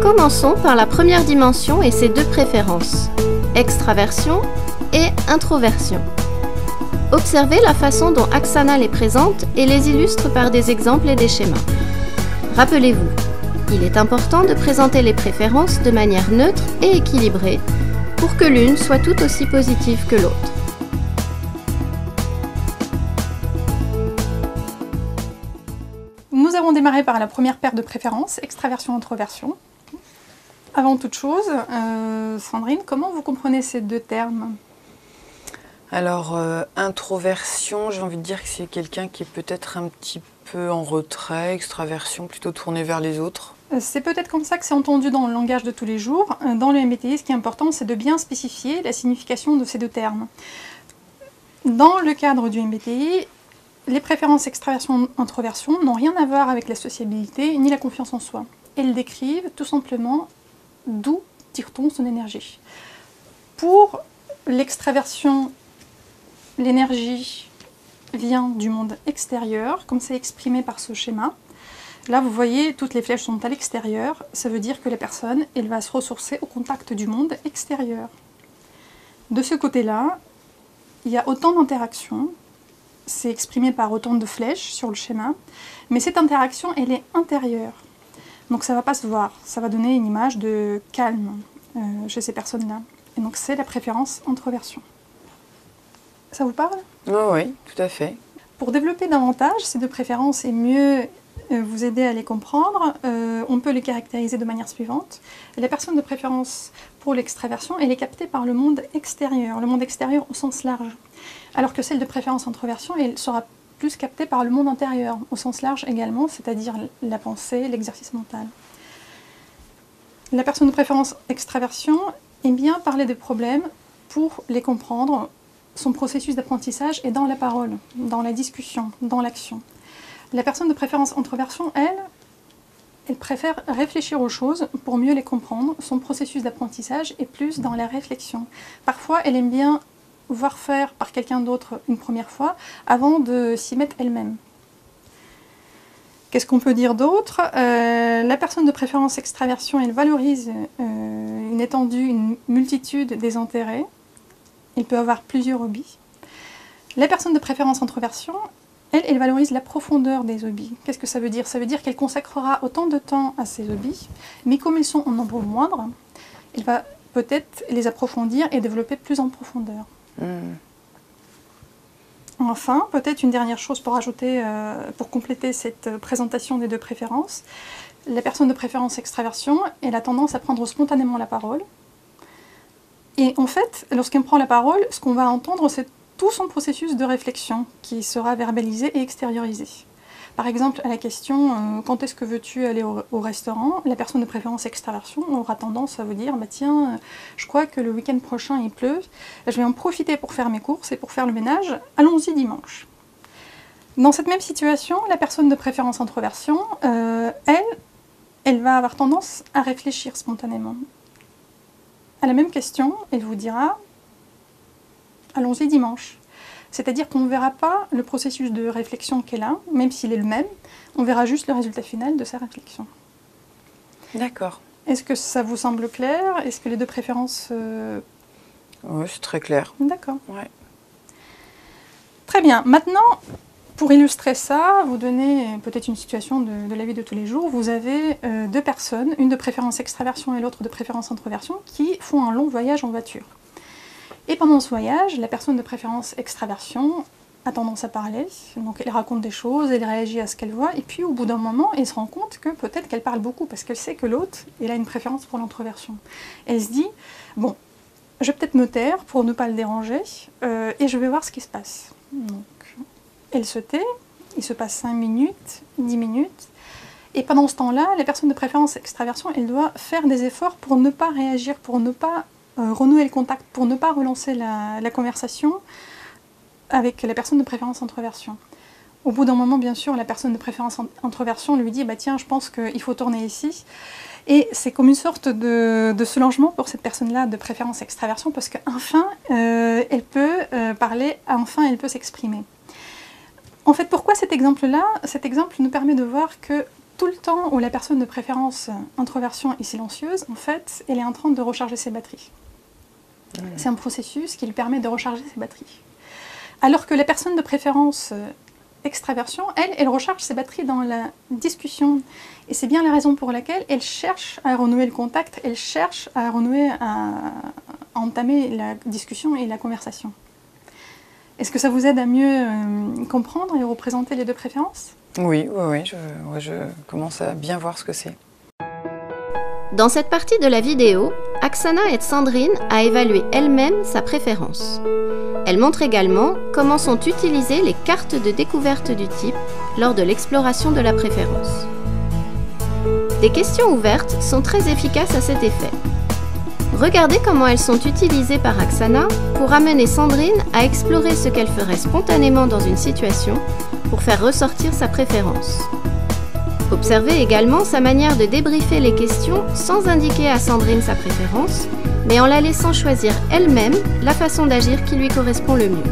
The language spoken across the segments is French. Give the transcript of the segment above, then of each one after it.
Commençons par la première dimension et ses deux préférences, extraversion et introversion. Observez la façon dont Aksana les présente et les illustre par des exemples et des schémas. Rappelez-vous, il est important de présenter les préférences de manière neutre et équilibrée pour que l'une soit tout aussi positive que l'autre. Nous avons démarré par la première paire de préférences, extraversion-introversion. Avant toute chose, Sandrine, comment vous comprenez ces deux termes ? Alors, introversion, j'ai envie de dire que c'est quelqu'un qui est peut-être un petit peu en retrait, extraversion, plutôt tourné vers les autres. C'est peut-être comme ça que c'est entendu dans le langage de tous les jours. Dans le MBTI, ce qui est important, c'est de bien spécifier la signification de ces deux termes. Dans le cadre du MBTI, les préférences extraversion-introversion n'ont rien à voir avec la sociabilité ni la confiance en soi. Elles décrivent tout simplement d'où tire-t-on son énergie. Pour l'extraversion, l'énergie vient du monde extérieur, comme c'est exprimé par ce schéma. Là, vous voyez, toutes les flèches sont à l'extérieur. Ça veut dire que la personne, elle va se ressourcer au contact du monde extérieur. De ce côté-là, il y a autant d'interactions. C'est exprimé par autant de flèches sur le schéma. Mais cette interaction, elle est intérieure. Donc ça ne va pas se voir. Ça va donner une image de calme chez ces personnes-là. Et donc c'est la préférence introversion. Ça vous parle ? Oh oui, tout à fait. Pour développer davantage ces deux préférences et mieux vous aider à les comprendre, on peut les caractériser de manière suivante. La personne de préférence pour l'extraversion, elle est captée par le monde extérieur au sens large. Alors que celle de préférence introversion, elle sera plus captée par le monde intérieur, au sens large également, c'est-à-dire la pensée, l'exercice mental. La personne de préférence extraversion aime bien parler des problèmes pour les comprendre. Son processus d'apprentissage est dans la parole, dans la discussion, dans l'action. La personne de préférence introversion, elle préfère réfléchir aux choses pour mieux les comprendre. Son processus d'apprentissage est plus dans la réflexion. Parfois, elle aime bien voir faire par quelqu'un d'autre une première fois avant de s'y mettre elle-même. Qu'est-ce qu'on peut dire d'autre ? La personne de préférence extraversion, elle valorise une étendue, une multitude des intérêts. Il peut avoir plusieurs hobbies. La personne de préférence introversion, elle valorise la profondeur des hobbies. Qu'est-ce que ça veut dire ? Ça veut dire qu'elle consacrera autant de temps à ses hobbies, mais comme ils sont en nombre moindre, elle va peut-être les approfondir et développer plus en profondeur. Enfin, peut-être une dernière chose pour ajouter, pour compléter cette présentation des deux préférences. La personne de préférence extraversion, elle a tendance à prendre spontanément la parole. Et en fait, lorsqu'elle prend la parole, ce qu'on va entendre, c'est tout son processus de réflexion qui sera verbalisé et extériorisé. Par exemple, à la question « Quand est-ce que veux-tu aller au restaurant ?», la personne de préférence extraversion aura tendance à vous dire « Tiens, je crois que le week-end prochain il pleut, je vais en profiter pour faire mes courses et pour faire le ménage, allons-y dimanche ». Dans cette même situation, la personne de préférence introversion, elle va avoir tendance à réfléchir spontanément. À la même question, elle vous dira « Allons-y dimanche ». C'est-à-dire qu'on ne verra pas le processus de réflexion qu'elle a, même s'il est le même, on verra juste le résultat final de sa réflexion. D'accord. Est-ce que ça vous semble clair ? Est-ce que les deux préférences... Oui, c'est très clair. D'accord. Ouais. Très bien. Maintenant, pour illustrer ça, vous donnez peut-être une situation de la vie de tous les jours. Vous avez deux personnes, une de préférence extraversion et l'autre de préférence introversion, qui font un long voyage en voiture. Et pendant ce voyage, la personne de préférence extraversion a tendance à parler, donc elle raconte des choses, elle réagit à ce qu'elle voit, et puis au bout d'un moment, elle se rend compte que peut-être qu'elle parle beaucoup, parce qu'elle sait que l'autre, elle a une préférence pour l'introversion. Elle se dit, bon, je vais peut-être me taire pour ne pas le déranger, et je vais voir ce qui se passe. Donc, elle se tait, il se passe 5 minutes, 10 minutes, et pendant ce temps-là, la personne de préférence extraversion, elle doit faire des efforts pour ne pas réagir, pour ne pas renouer le contact, pour ne pas relancer la conversation avec la personne de préférence introversion. Au bout d'un moment, bien sûr, la personne de préférence introversion lui dit « Tiens, je pense qu'il faut tourner ici ». Et c'est comme une sorte de soulagement pour cette personne-là de préférence extraversion parce qu'enfin, elle peut parler, enfin, elle peut s'exprimer. En fait, pourquoi cet exemple-là ? Cet exemple nous permet de voir que tout le temps où la personne de préférence introversion est silencieuse, en fait, elle est en train de recharger ses batteries. C'est un processus qui lui permet de recharger ses batteries. Alors que la personne de préférence extraversion, elle recharge ses batteries dans la discussion. Et c'est bien la raison pour laquelle elle cherche à renouer le contact, elle cherche à renouer, à entamer la discussion et la conversation. Est-ce que ça vous aide à mieux comprendre et représenter les deux préférences? Oui, je commence à bien voir ce que c'est. Dans cette partie de la vidéo, Aksana aide Sandrine à évaluer elle-même sa préférence. Elle montre également comment sont utilisées les cartes de découverte du type lors de l'exploration de la préférence. Des questions ouvertes sont très efficaces à cet effet. Regardez comment elles sont utilisées par Aksana pour amener Sandrine à explorer ce qu'elle ferait spontanément dans une situation pour faire ressortir sa préférence. Observez également sa manière de débriefer les questions sans indiquer à Sandrine sa préférence, mais en la laissant choisir elle-même la façon d'agir qui lui correspond le mieux.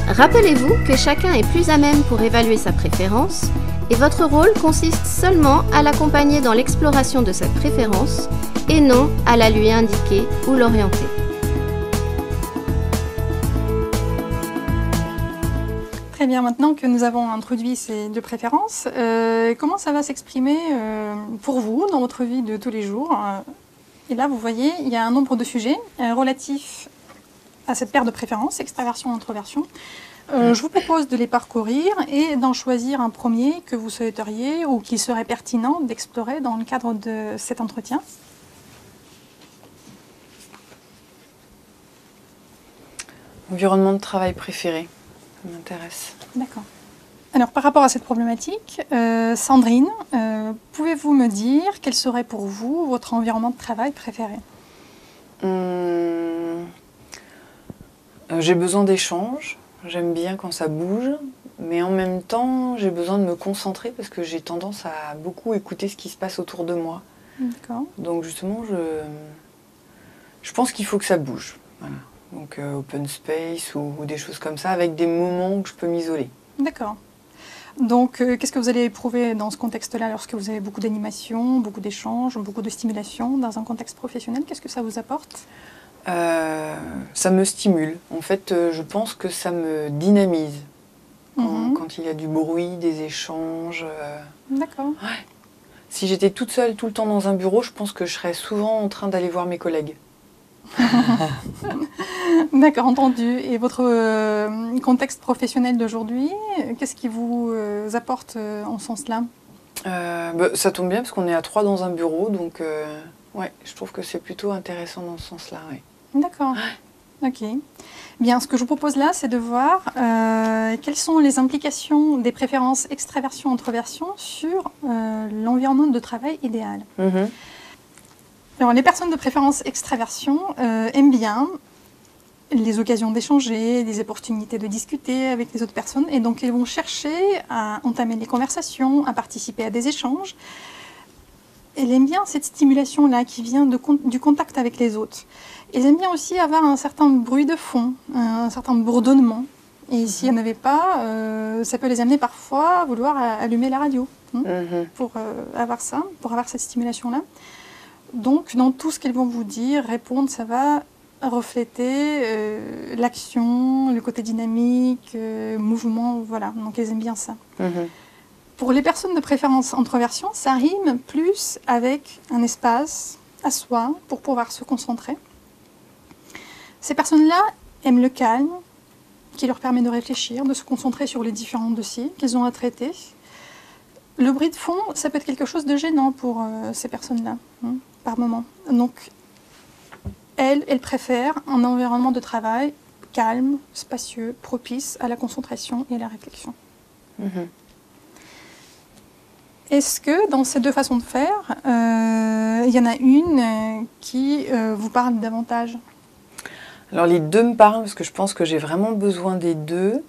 Rappelez-vous que chacun est plus à même pour évaluer sa préférence, et votre rôle consiste seulement à l'accompagner dans l'exploration de cette préférence, et non à la lui indiquer ou l'orienter. Très bien, maintenant que nous avons introduit ces deux préférences, comment ça va s'exprimer pour vous dans votre vie de tous les jours? Et là, vous voyez, il y a un nombre de sujets relatifs à cette paire de préférences, extraversion, introversion. Je vous propose de les parcourir et d'en choisir un premier que vous souhaiteriez ou qu'il serait pertinent d'explorer dans le cadre de cet entretien. Environnement de travail préféré, ça m'intéresse. D'accord. Alors, par rapport à cette problématique, Sandrine, pouvez-vous me dire quel serait pour vous votre environnement de travail préféré? J'ai besoin d'échanges, j'aime bien quand ça bouge, mais en même temps, j'ai besoin de me concentrer parce que j'ai tendance à beaucoup écouter ce qui se passe autour de moi. D'accord. Donc justement, je pense qu'il faut que ça bouge. Voilà. Donc open space ou des choses comme ça, avec des moments où je peux m'isoler. D'accord. Donc, qu'est-ce que vous allez éprouver dans ce contexte-là lorsque vous avez beaucoup d'animation, beaucoup d'échanges, beaucoup de stimulation dans un contexte professionnel? Qu'est-ce que ça vous apporte? Ça me stimule. En fait, je pense que ça me dynamise quand il y a du bruit, des échanges. D'accord. Ouais. Si j'étais toute seule tout le temps dans un bureau, je pense que je serais souvent en train d'aller voir mes collègues. D'accord, entendu. Et votre contexte professionnel d'aujourd'hui, qu'est-ce qui vous apporte en ce sens-là? Ça tombe bien parce qu'on est à 3 dans un bureau, donc ouais, je trouve que c'est plutôt intéressant dans ce sens-là. Ouais. D'accord. Ok. Bien, ce que je vous propose là, c'est de voir quelles sont les implications des préférences extraversion-introversion sur l'environnement de travail idéal. Alors, les personnes de préférence extraversion aiment bien les occasions d'échanger, les opportunités de discuter avec les autres personnes, et donc elles vont chercher à entamer les conversations, à participer à des échanges. Elles aiment bien cette stimulation-là qui vient du contact avec les autres. Elles aiment bien aussi avoir un certain bruit de fond, un certain bourdonnement. Et s'il n'y en avait pas, ça peut les amener parfois à vouloir allumer la radio pour avoir ça, pour avoir cette stimulation-là. Donc, dans tout ce qu'elles vont vous dire, répondre, ça va refléter l'action, le côté dynamique, mouvement, voilà. Donc, elles aiment bien ça. Pour les personnes de préférence introversion, ça rime plus avec un espace à soi pour pouvoir se concentrer. Ces personnes-là aiment le calme, qui leur permet de réfléchir, de se concentrer sur les différents dossiers qu'ils ont à traiter. Le bruit de fond, ça peut être quelque chose de gênant pour ces personnes-là, par moment. Donc, elles préfèrent un environnement de travail calme, spacieux, propice à la concentration et à la réflexion. Est-ce que dans ces deux façons de faire, il y en a une qui vous parle davantage? Alors les deux me parlent parce que je pense que j'ai vraiment besoin des deux.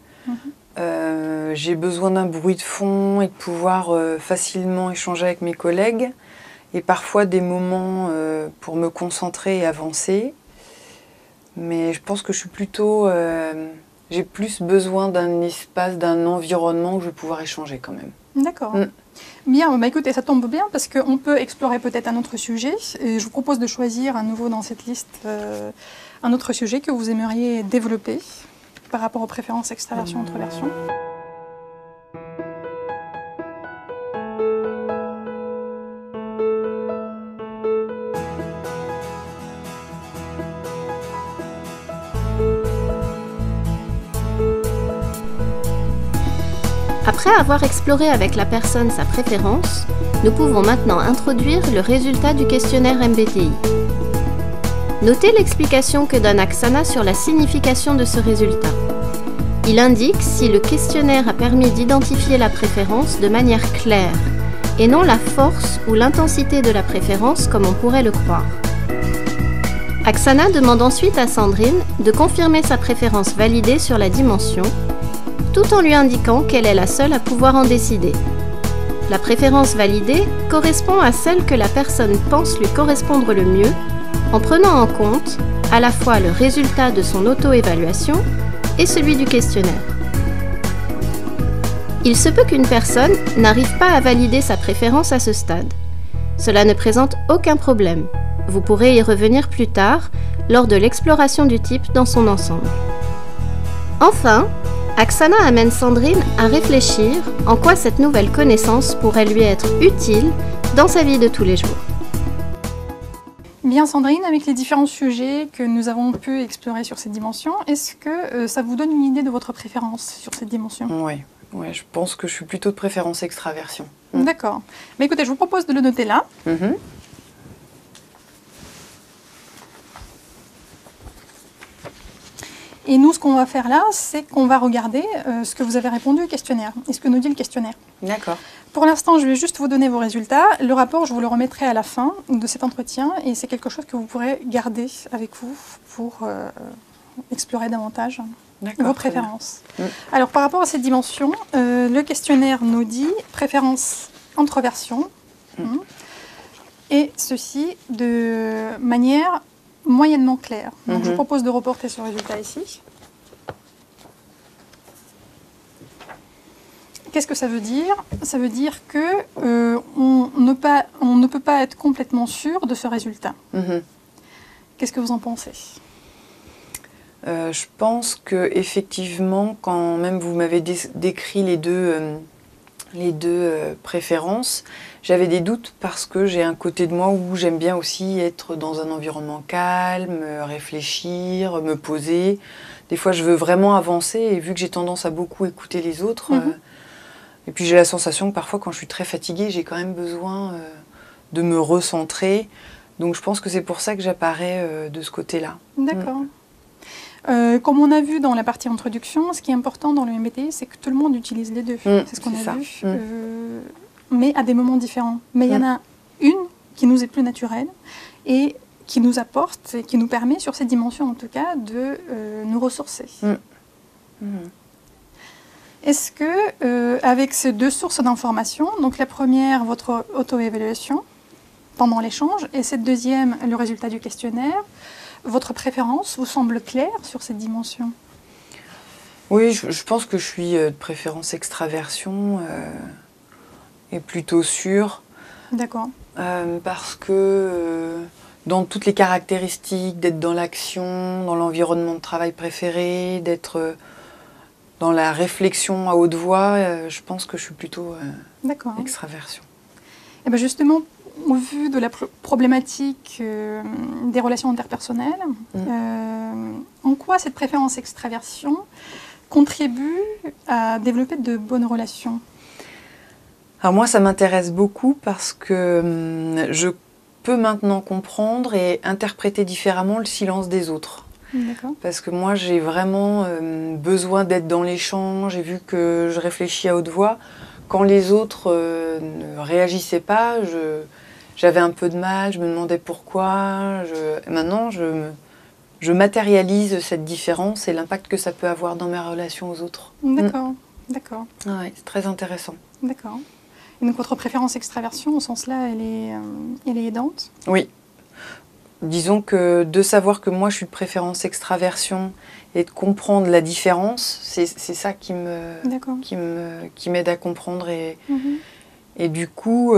J'ai besoin d'un bruit de fond et de pouvoir facilement échanger avec mes collègues et parfois des moments pour me concentrer et avancer. Mais je pense que je suis plutôt J'ai plus besoin d'un espace, d'un environnement où je vais pouvoir échanger quand même. D'accord. Bien, bah écoutez, ça tombe bien parce qu'on peut explorer peut-être un autre sujet. Et je vous propose de choisir à nouveau dans cette liste un autre sujet que vous aimeriez développer par rapport aux préférences extraversion-introversion. Après avoir exploré avec la personne sa préférence, nous pouvons maintenant introduire le résultat du questionnaire MBTI. Notez l'explication que donne Aksana sur la signification de ce résultat. Il indique si le questionnaire a permis d'identifier la préférence de manière claire, et non la force ou l'intensité de la préférence comme on pourrait le croire. Aksana demande ensuite à Sandrine de confirmer sa préférence validée sur la dimension, tout en lui indiquant qu'elle est la seule à pouvoir en décider. La préférence validée correspond à celle que la personne pense lui correspondre le mieux, en prenant en compte à la fois le résultat de son auto-évaluation et celui du questionnaire. Il se peut qu'une personne n'arrive pas à valider sa préférence à ce stade. Cela ne présente aucun problème. Vous pourrez y revenir plus tard, lors de l'exploration du type dans son ensemble. Enfin, Aksana amène Sandrine à réfléchir en quoi cette nouvelle connaissance pourrait lui être utile dans sa vie de tous les jours. Bien Sandrine, avec les différents sujets que nous avons pu explorer sur cette dimension, est-ce que ça vous donne une idée de votre préférence sur cette dimension? Oui, je pense que je suis plutôt de préférence extraversion. D'accord. Mais écoutez, je vous propose de le noter là. Et nous, ce qu'on va faire là, c'est qu'on va regarder ce que vous avez répondu au questionnaire et ce que nous dit le questionnaire. D'accord. Pour l'instant, je vais juste vous donner vos résultats. Le rapport, je vous le remettrai à la fin de cet entretien et c'est quelque chose que vous pourrez garder avec vous pour explorer davantage vos préférences. Alors, par rapport à cette dimension, le questionnaire nous dit préférence introversion et ceci de manière moyennement clair. Donc, je vous propose de reporter ce résultat ici. Qu'est-ce que ça veut dire? Ça veut dire que on ne peut pas être complètement sûr de ce résultat. Qu'est-ce que vous en pensez? Je pense que effectivement, quand même vous m'avez décrit les deux préférences, j'avais des doutes parce que j'ai un côté de moi où j'aime bien aussi être dans un environnement calme, réfléchir, me poser. Des fois, je veux vraiment avancer et vu que j'ai tendance à beaucoup écouter les autres, et puis j'ai la sensation que parfois, quand je suis très fatiguée, j'ai quand même besoin de me recentrer. Donc, je pense que c'est pour ça que j'apparais de ce côté-là. D'accord. Comme on a vu dans la partie introduction, ce qui est important dans le MBTI, c'est que tout le monde utilise les deux. C'est ce qu'on a vu. Mais à des moments différents. Mais il y en a une qui nous est plus naturelle et qui nous apporte, et qui nous permet, sur cette dimension en tout cas, de nous ressourcer. Est-ce que, avec ces deux sources d'informations, donc la première, votre auto-évaluation pendant l'échange, et cette deuxième, le résultat du questionnaire, votre préférence vous semble claire sur cette dimension? Oui, je pense que je suis de préférence extraversion et plutôt sûre. D'accord. Parce que dans toutes les caractéristiques, d'être dans l'action, dans l'environnement de travail préféré, d'être dans la réflexion à haute voix, je pense que je suis plutôt extraversion. Et bien justement, au vu de la problématique des relations interpersonnelles, en quoi cette préférence extraversion contribue à développer de bonnes relations? Alors moi, ça m'intéresse beaucoup parce que je peux maintenant comprendre et interpréter différemment le silence des autres. Parce que moi, j'ai vraiment besoin d'être dans l'échange, et vu que je réfléchis à haute voix, quand les autres ne réagissaient pas, j'avais un peu de mal, je me demandais pourquoi. Maintenant, je matérialise cette différence et l'impact que ça peut avoir dans mes relations aux autres. D'accord, d'accord. Ah ouais, c'est très intéressant. D'accord. Et donc votre préférence extraversion, au sens là, elle est aidante? Oui. disons que de savoir que moi je suis de préférence extraversion et de comprendre la différence, c'est ça qui m'aide à comprendre et du coup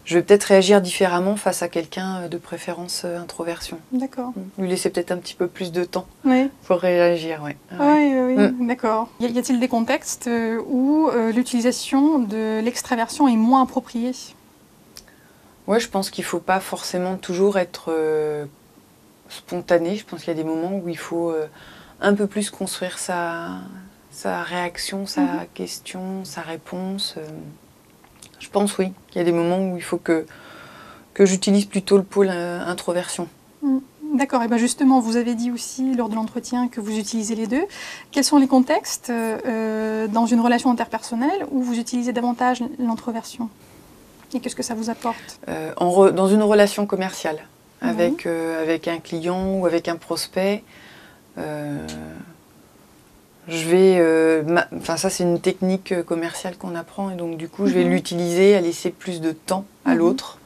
je vais peut-être réagir différemment face à quelqu'un de préférence introversion. D'accord. Lui laisser peut-être un petit peu plus de temps Oui. pour réagir, oui. Oui, d'accord. Y a-t-il des contextes où l'utilisation de l'extraversion est moins appropriée? Ouais, je pense qu'il ne faut pas forcément toujours être spontané. Je pense qu'il y a des moments où il faut un peu plus construire sa réaction, sa question, sa réponse. Je pense, oui, qu'il y a des moments où il faut que j'utilise plutôt le pôle introversion. D'accord, et bien justement, vous avez dit aussi lors de l'entretien que vous utilisez les deux. Quels sont les contextes dans une relation interpersonnelle où vous utilisez davantage l'introversion? Et qu'est-ce que ça vous apporte? Dans une relation commerciale, avec un client ou avec un prospect, je vais... ça, c'est une technique commerciale qu'on apprend, et donc du coup, je vais l'utiliser à laisser plus de temps à l'autre.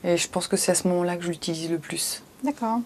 Et je pense que c'est à ce moment-là que je l'utilise le plus. D'accord.